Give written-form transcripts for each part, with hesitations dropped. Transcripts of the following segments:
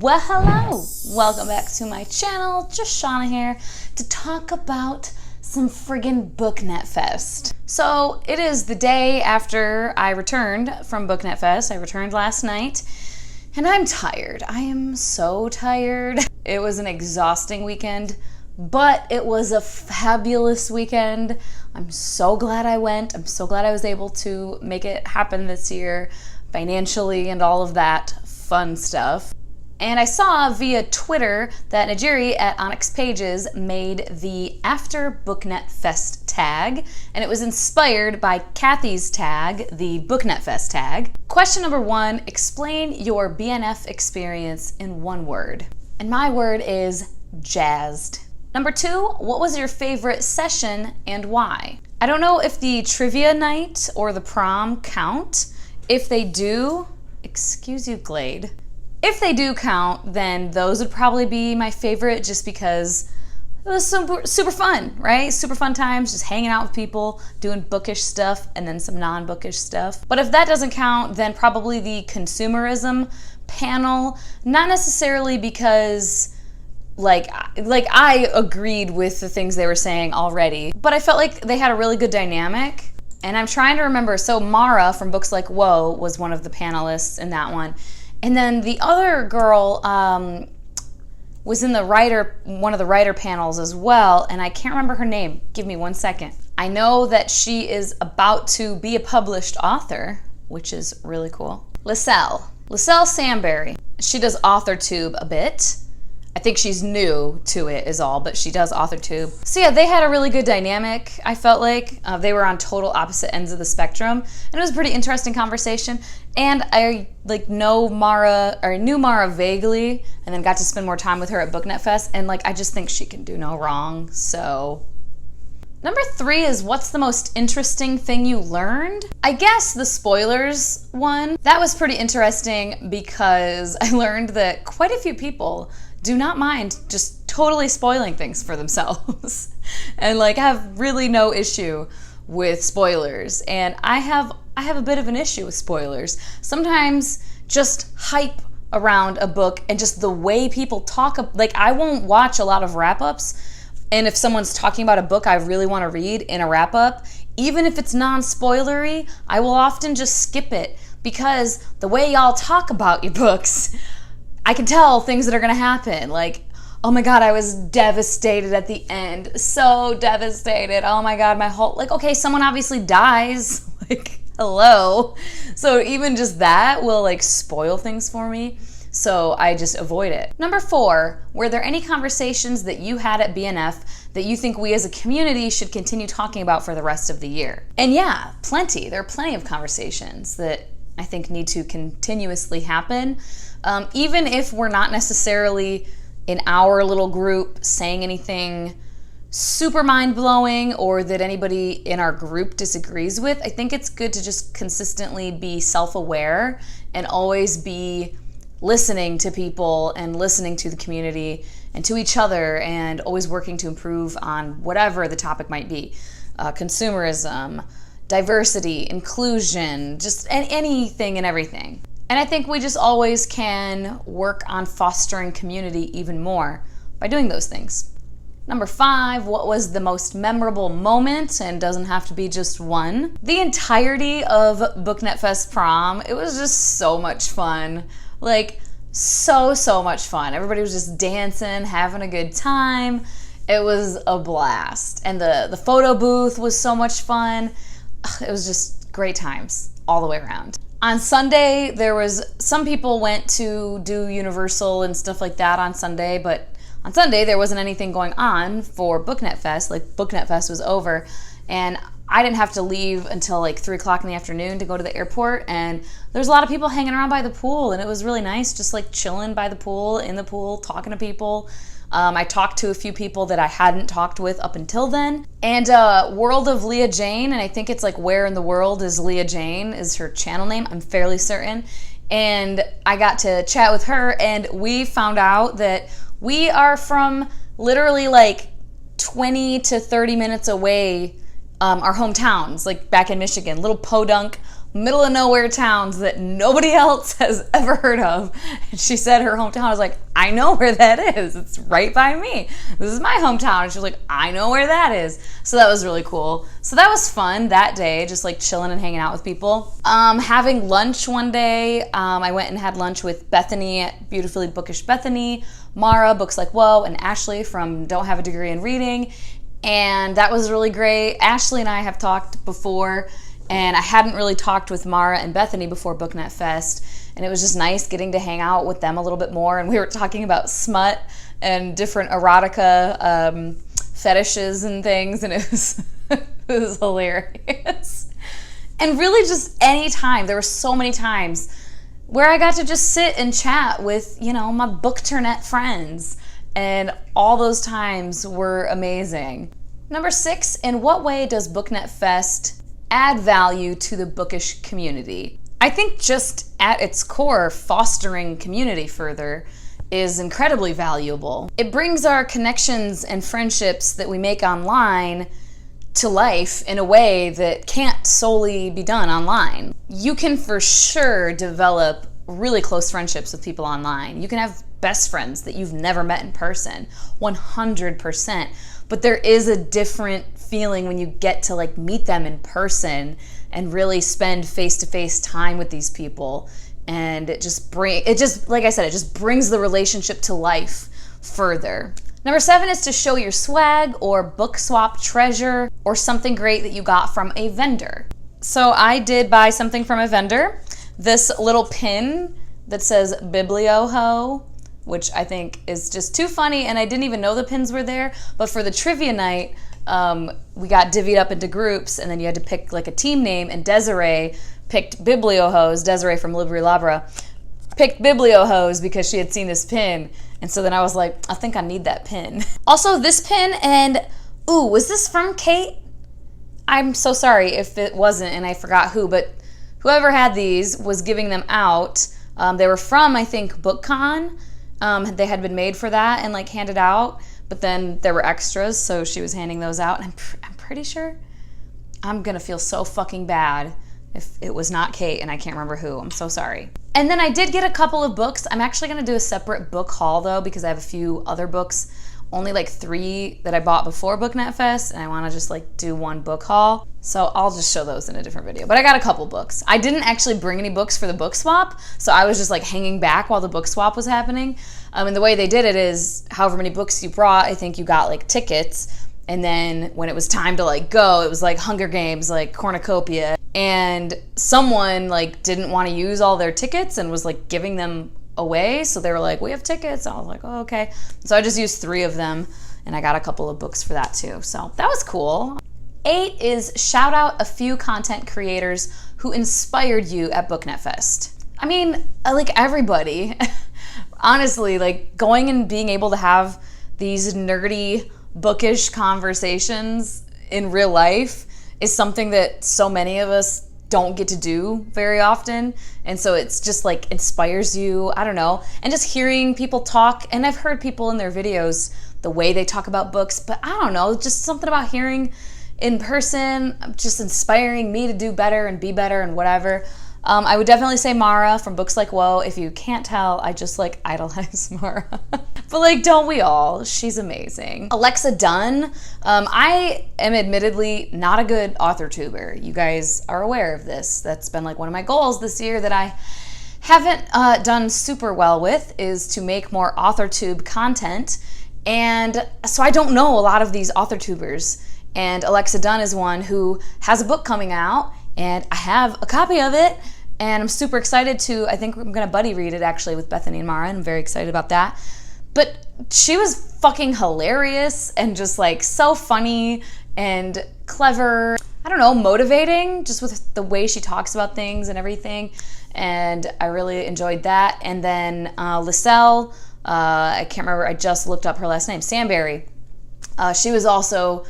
Well, hello! Welcome back to my channel. Just Shauna here to talk about some friggin' BookNet Fest. So it is the day after I returned from BookNet Fest. I returned last night and I'm tired. I am so tired. It was an exhausting weekend, but it was a fabulous weekend. I'm so glad I went. I'm so glad I was able to make it happen this year financially and all of that fun stuff. And I saw via Twitter that Najiri at Onyx Pages made the After BookNet Fest tag, and it was inspired by Kathy's tag, the BookNet Fest tag. Question number 1, explain your BNF experience in one word. And my word is jazzed. Number 2, what was your favorite session and why? I don't know if the trivia night or the prom count. If they do, excuse you, Glade. If they do count, then those would probably be my favorite just because it was super fun, right? Super fun times, just hanging out with people, doing bookish stuff, and then some non-bookish stuff. But if that doesn't count, then probably the consumerism panel, not necessarily because like I agreed with the things they were saying already, but I felt like they had a really good dynamic. And I'm trying to remember, so Mara from Books Like Whoa was one of the panelists in that one. And then the other girl was in one of the writer panels as well, and I can't remember her name. Give me 1 second. I know that she is about to be a published author, which is really cool. Lyselle Samberry. She does AuthorTube a bit. I think she's new to it is all, but she does AuthorTube. So yeah, they had a really good dynamic, I felt like. They were on total opposite ends of the spectrum, and it was a pretty interesting conversation. And I knew Mara vaguely, and then got to spend more time with her at BookNet Fest, and I just think she can do no wrong, so. Number 3 is what's the most interesting thing you learned? I guess the spoilers one. That was pretty interesting because I learned that quite a few people do not mind just totally spoiling things for themselves and have really no issue with spoilers. And I have a bit of an issue with spoilers. Sometimes just hype around a book and just the way people talk, I won't watch a lot of wrap-ups, and if someone's talking about a book I really want to read in a wrap-up, even if it's non-spoilery, I will often just skip it because the way y'all talk about your books, I can tell things that are gonna happen. Oh my God, I was devastated at the end. So devastated. Oh my God, my whole, okay, someone obviously dies. Hello. So even just that will spoil things for me. So I just avoid it. Number 4, were there any conversations that you had at BNF that you think we as a community should continue talking about for the rest of the year? And yeah, plenty. There are plenty of conversations that I think need to continuously happen. Even if we're not necessarily in our little group saying anything super mind-blowing or that anybody in our group disagrees with, I think it's good to just consistently be self-aware and always be listening to people and listening to the community and to each other and always working to improve on whatever the topic might be. Consumerism, diversity, inclusion, just anything and everything. And I think we just always can work on fostering community even more by doing those things. Number 5, what was the most memorable moment? And doesn't have to be just one. The entirety of BookNet Fest prom, it was just so much fun. So much fun. Everybody was just dancing, having a good time. It was a blast. And the photo booth was so much fun. It was just great times all the way around. On Sunday, some people went to do Universal and stuff like that on Sunday, but on Sunday there wasn't anything going on for BookNet Fest. BookNet Fest was over, and I didn't have to leave until 3 o'clock in the afternoon to go to the airport, and there's a lot of people hanging around by the pool, and it was really nice, just chilling by the pool, in the pool, talking to people. I talked to a few people that I hadn't talked with up until then. And World of Leah Jane, and I think it's Where in the World is Leah Jane is her channel name, I'm fairly certain. And I got to chat with her, and we found out that we are from literally 20 to 30 minutes away, our hometowns, back in Michigan, little podunk middle of nowhere towns that nobody else has ever heard of. And she said her hometown. I was like, I know where that is. It's right by me. This is my hometown. And she was like, I know where that is. So that was really cool. So that was fun that day, just like chilling and hanging out with people. Having lunch one day, I went and had lunch with Bethany at Beautifully Bookish Bethany, Mara, Books Like Whoa, and Ashley from Don't Have a Degree in Reading. And that was really great. Ashley and I have talked before, and I hadn't really talked with Mara and Bethany before BookNet Fest, and it was just nice getting to hang out with them a little bit more. And we were talking about smut and different erotica fetishes and things, and it was it was hilarious. And really just any time, there were so many times where I got to just sit and chat with, you know, my BookTernet friends, and all those times were amazing. Number 6, in what way does BookNet Fest add value to the bookish community? I think just at its core, fostering community further is incredibly valuable. It brings our connections and friendships that we make online to life in a way that can't solely be done online. You can for sure develop really close friendships with people online. You can have best friends that you've never met in person, 100%. But there is a different feeling when you get to like meet them in person and really spend face-to-face time with these people. And it just like I said, it just brings the relationship to life further. Number 7 is to show your swag or book swap treasure or something great that you got from a vendor. So I did buy something from a vendor. This little pin that says Biblioho, which I think is just too funny, and I didn't even know the pins were there. But for the trivia night, we got divvied up into groups, and then you had to pick like a team name, and Desiree picked Bibliohos. Desiree from Libri Labra picked Bibliohos because she had seen this pin, and so then I was like, I think I need that pin. Also, this pin, and ooh, was this from Kate? I'm so sorry if it wasn't and I forgot who, but whoever had these was giving them out. They were from, I think, BookCon. They had been made for that and like handed out, but then there were extras, so she was handing those out. And I'm pretty sure I'm gonna feel so fucking bad if it was not Kate and I can't remember who. I'm so sorry. And then I did get a couple of books. I'm actually gonna do a separate book haul though, because I have a few other books, only like 3 that I bought before BookNet Fest, and I wanna just like do one book haul. So I'll just show those in a different video. But I got a couple books. I didn't actually bring any books for the book swap, so I was just like hanging back while the book swap was happening. And the way they did it is, however many books you brought, I think you got like tickets. And then when it was time to like go, it was like Hunger Games, like cornucopia. And someone like didn't want to use all their tickets and was like giving them away. So they were like, we have tickets. And I was like, oh, okay. So I just used 3 of them, and I got a couple of books for that too. So that was cool. 8 is shout out a few content creators who inspired you at BookNet Fest. I mean, like everybody. Honestly, like going and being able to have these nerdy, bookish conversations in real life is something that so many of us don't get to do very often. And so it's just like inspires you, I don't know. And just hearing people talk, and I've heard people in their videos, the way they talk about books, but I don't know, just something about hearing in person, just inspiring me to do better and be better and whatever. I would definitely say Mara from Books Like Whoa. If you can't tell, I just like idolize Mara. But like, don't we all? She's amazing. Alexa Dunn. I am admittedly not a good author tuber. You guys are aware of this. That's been like one of my goals this year that I haven't done super well with, is to make more author tube content. And so I don't know a lot of these author tubers. And Alexa Dunn is one who has a book coming out, and I have a copy of it, and I'm super excited to, I think I'm gonna buddy read it actually with Bethany and Mara, and I'm very excited about that. But she was fucking hilarious and just like so funny and clever, I don't know, motivating, just with the way she talks about things and everything. And I really enjoyed that. And then Lyselle, I can't remember, I just looked up her last name, Samberry. She was also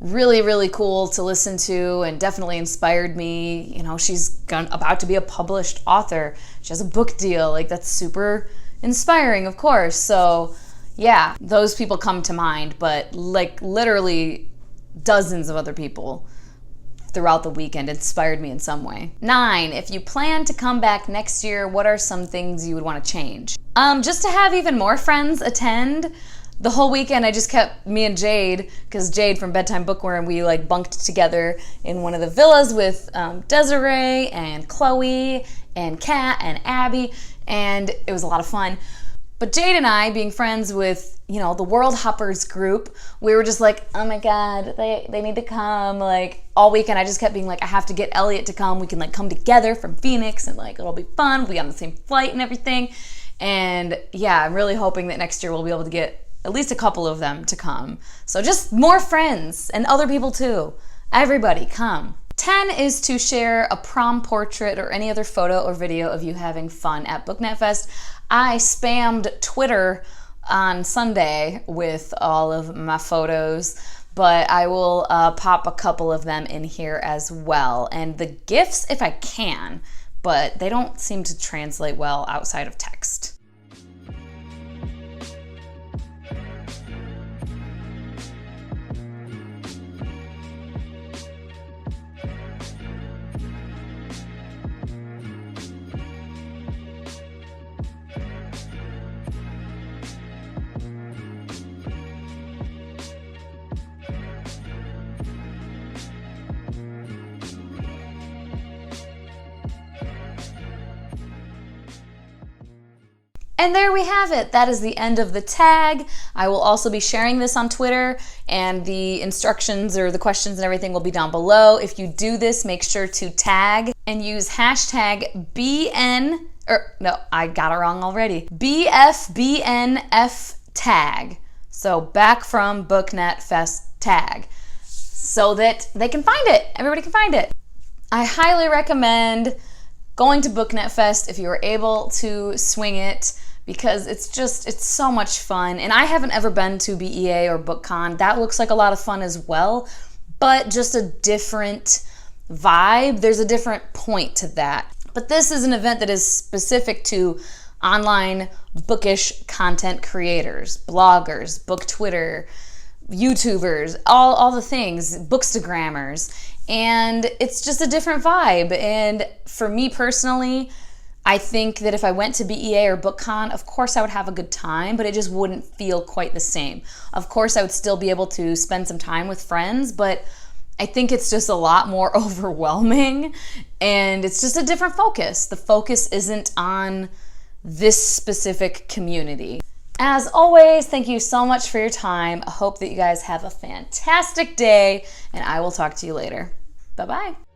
really, really cool to listen to and definitely inspired me. You know, she's about to be a published author. She has a book deal. Like, that's super inspiring, of course. So yeah, those people come to mind, but like literally dozens of other people throughout the weekend inspired me in some way. 9, if you plan to come back next year, what are some things you would want to change? Just to have even more friends attend. The whole weekend I just kept me and Jade, because Jade from Bedtime Bookworm, we like bunked together in one of the villas with Desiree and Chloe and Kat and Abby, and it was a lot of fun. But Jade and I, being friends with, you know, the World Hoppers group, we were just like, oh my God, they need to come. Like all weekend I just kept being like, I have to get Elliot to come. We can like come together from Phoenix and like it'll be fun. We'll be on the same flight and everything. And yeah, I'm really hoping that next year we'll be able to get at least a couple of them to come. So just more friends and other people too. Everybody come. 10 is to share a prom portrait or any other photo or video of you having fun at BookNet Fest. I spammed Twitter on Sunday with all of my photos, but I will pop a couple of them in here as well. And the GIFs if I can, but they don't seem to translate well outside of text. And there we have it. That is the end of the tag. I will also be sharing this on Twitter, and the instructions or the questions and everything will be down below. If you do this, make sure to tag and use hashtag BN, or no, I got it wrong already. BFBNF tag. So back from BookNet Fest Tag, so that they can find it. Everybody can find it. I highly recommend going to BookNet Fest if you are able to swing it, because it's so much fun. And I haven't ever been to BEA or BookCon. That looks like a lot of fun as well, but just a different vibe. There's a different point to that. But this is an event that is specific to online bookish content creators, bloggers, book Twitter, YouTubers, all the things, bookstagrammers, and it's just a different vibe. And for me personally, I think that if I went to BEA or BookCon, of course I would have a good time, but it just wouldn't feel quite the same. Of course I would still be able to spend some time with friends, but I think it's just a lot more overwhelming, and it's just a different focus. The focus isn't on this specific community. As always, thank you so much for your time. I hope that you guys have a fantastic day, and I will talk to you later. Bye-bye.